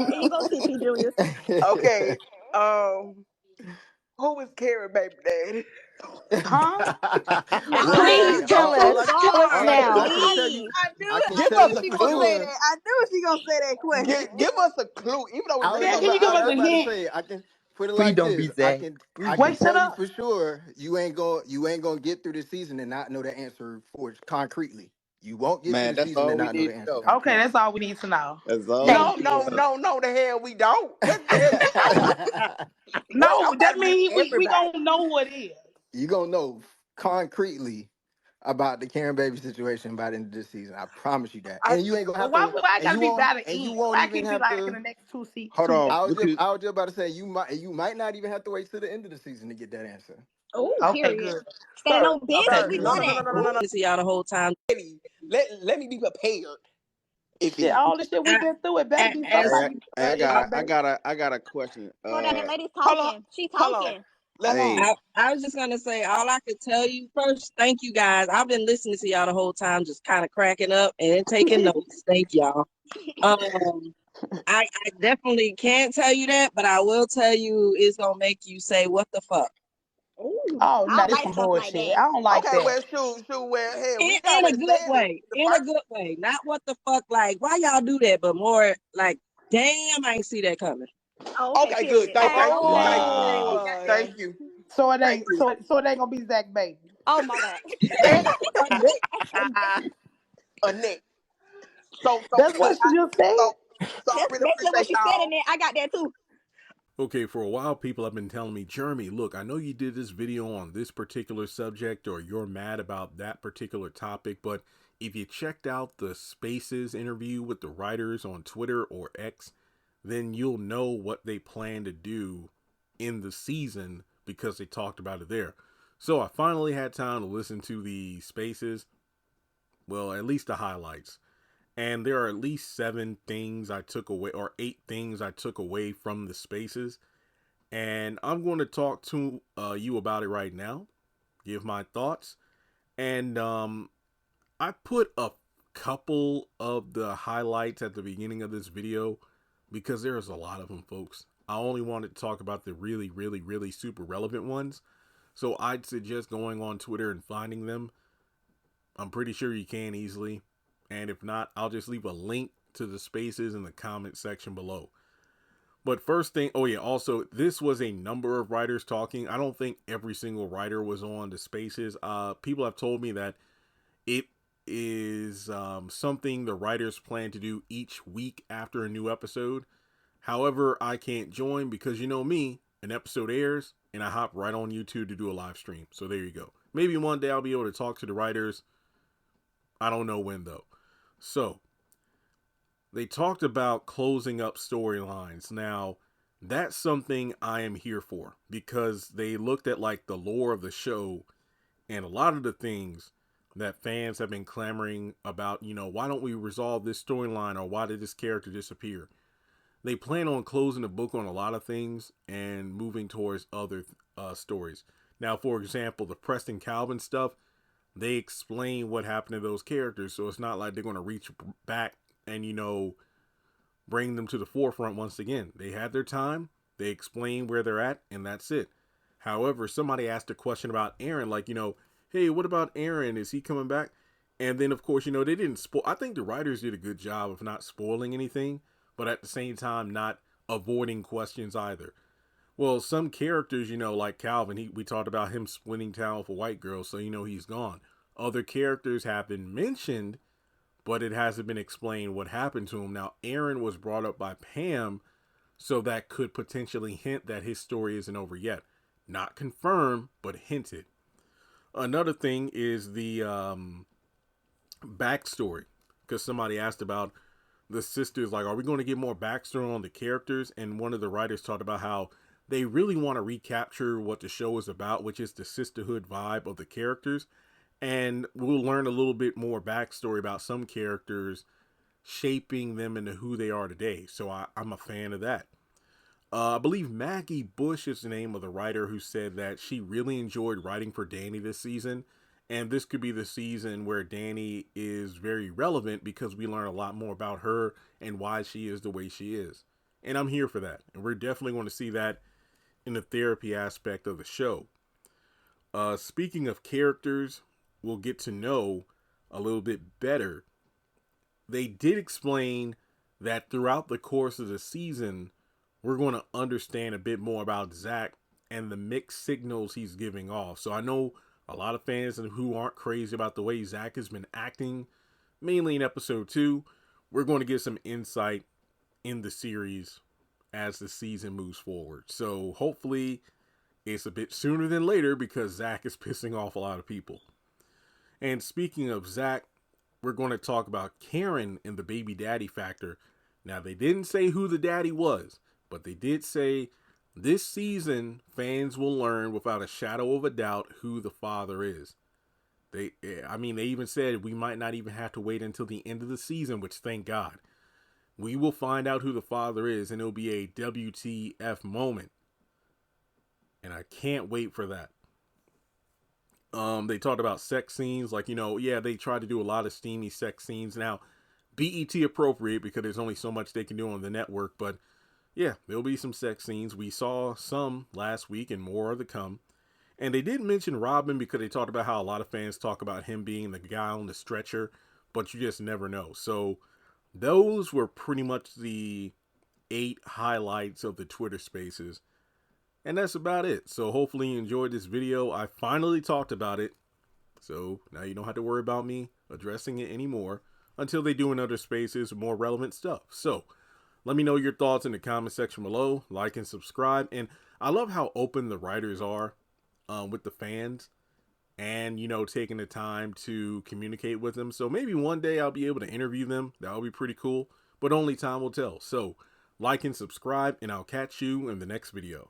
Here you go, TP Julius. Okay. Who is Karen baby daddy? Huh? Please tell Oh us God, now. I can tell you, please. I knew I it. can I tell knew you she for gonna say sure. that. I knew she gonna say that question. Give us a clue, even though it's I was really Man, just can gonna you about, give I us was a just about to hint? say, I can put it Please like don't be this. I Zach. can, I can Wait, shut tell you up. for sure, you ain't gonna get through the season and not know the answer for it concretely. You won't get through Man, the that's season all and we not know need the to answer know. Okay, concretely. that's all we need to know. That's all we No, Thank need to no, you. know. no, no. The hell we don't. What the hell? Wait, No, I'm that asking means we everybody. gonna know what it is. You gonna know concretely about the Karen Baby situation by the end of this season. I promise you that. I And you ain't gonna But have why to, why I and gotta you be won't, by the and you end? won't Why even can't it be have like in to. the next Hold two on. I was What just, you I was just about to say you might not even have to wait till the end of the season to get that answer. Oh, Okay, period. good. Standing sir, on business, Okay, sir. we No, love no, good. no, that. no, no, no, no, no. See y'all the whole time. Let me be prepared. If Shit, it all the shit we've I, been through, it better be as hey, somebody hey, in my baby. I got a question. Hold on, the lady's hold on, talking. She hold on. talking. Let's Hey, I was just gonna say, all I could tell you first, thank you guys. I've been listening to y'all the whole time, just kind of cracking up and taking notes. Thank y'all. I definitely can't tell you that, but I will tell you it's gonna make you say, "What the fuck?" Ooh, Oh, I no, don't this like some talk like bullshit. that. I don't like okay. that. Well, shoot. Well, hey, we In, ain't in a already good said it. way, The in a first. good way, not what the fuck. Like, why y'all do that? But more like, damn, I ain't see that coming. Oh, okay, Okay, good. period. Thank you. wow. Thank you. So it Thank ain't you. so it ain't gonna be Zach baby. Oh my God. And a neck, a neck. So That's really, what she just said. I That's really basically what appreciate she said in y'all. there. I got that too. Okay, for a while, people have been telling me, Jeremy, look, I know you did this video on this particular subject or you're mad about that particular topic, but if you checked out the Spaces interview with the writers on Twitter or X, then you'll know what they plan to do in the season because they talked about it there. So I finally had time to listen to the Spaces, well, at least the highlights. And there are at least 7 things I took away, or 8 things I took away from the Spaces, and I'm going to talk to you about it right now, give my thoughts, and I put a couple of the highlights at the beginning of this video because there's a lot of them, folks. I only wanted to talk about the really, really, really super relevant ones, so I'd suggest going on Twitter and finding them. I'm pretty sure you can easily, and if not, I'll just leave a link to the Spaces in the comment section below. But first thing, oh yeah, also, this was a number of writers talking. I don't think every single writer was on the Spaces. People have told me that it is something the writers plan to do each week after a new episode. However, I can't join because you know me, an episode airs and I hop right on YouTube to do a live stream. So there you go. Maybe one day I'll be able to talk to the writers. I don't know when though. So, they talked about closing up storylines. Now, that's something I am here for because they looked at like the lore of the show and a lot of the things that fans have been clamoring about, why don't we resolve this storyline or why did this character disappear? They plan on closing the book on a lot of things and moving towards other stories. Now, for example, the Preston Calvin stuff, they explain what happened to those characters, so it's not like they're going to reach back and, bring them to the forefront once again. They had their time, they explained where they're at, and that's it. However, somebody asked a question about Aaron, like, hey, what about Aaron? Is he coming back? And then, of course, they didn't spoil. I think the writers did a good job of not spoiling anything, but at the same time, not avoiding questions either. Well, some characters, like Calvin, we talked about him splitting town with a white girl, so he's gone. Other characters have been mentioned, but it hasn't been explained what happened to him. Now, Aaron was brought up by Pam, so that could potentially hint that his story isn't over yet. Not confirmed, but hinted. Another thing is the backstory, because somebody asked about the sisters, like, are we going to get more backstory on the characters? And one of the writers talked about how they really want to recapture what the show is about, which is the sisterhood vibe of the characters. And we'll learn a little bit more backstory about some characters shaping them into who they are today. So I'm a fan of that. I believe Maggie Bush is the name of the writer who said that she really enjoyed writing for Danny this season. And this could be the season where Danny is very relevant because we learn a lot more about her and why she is the way she is. And I'm here for that. And we're definitely going to see that in the therapy aspect of the show. Speaking of characters, we'll get to know a little bit better. They did explain that throughout the course of the season, we're going to understand a bit more about Zach and the mixed signals he's giving off. So I know a lot of fans who aren't crazy about the way Zach has been acting, mainly in episode 2. We're going to get some insight in the series as the season moves forward. So hopefully it's a bit sooner than later, because Zach is pissing off a lot of people. And speaking of Zach, we're going to talk about Karen and the baby daddy factor. Now, they didn't say who the daddy was, but they did say this season fans will learn without a shadow of a doubt who the father is. They even said we might not even have to wait until the end of the season, which thank God. We will find out who the father is, and it'll be a WTF moment. And I can't wait for that. They talked about sex scenes, like, they tried to do a lot of steamy sex scenes. Now, BET appropriate, because there's only so much they can do on the network, but yeah, there'll be some sex scenes. We saw some last week, and more are to come. And they did mention Robin, because they talked about how a lot of fans talk about him being the guy on the stretcher, but you just never know. So those were pretty much the 8 highlights of the Twitter Spaces. And that's about it. So hopefully you enjoyed this video. I finally talked about it. So now you don't have to worry about me addressing it anymore until they do another Spaces with more relevant stuff. So let me know your thoughts in the comment section below. Like and subscribe. And I love how open the writers are with the fans, and, taking the time to communicate with them. So maybe one day I'll be able to interview them. That'll be pretty cool, but only time will tell. So like and subscribe, and I'll catch you in the next video.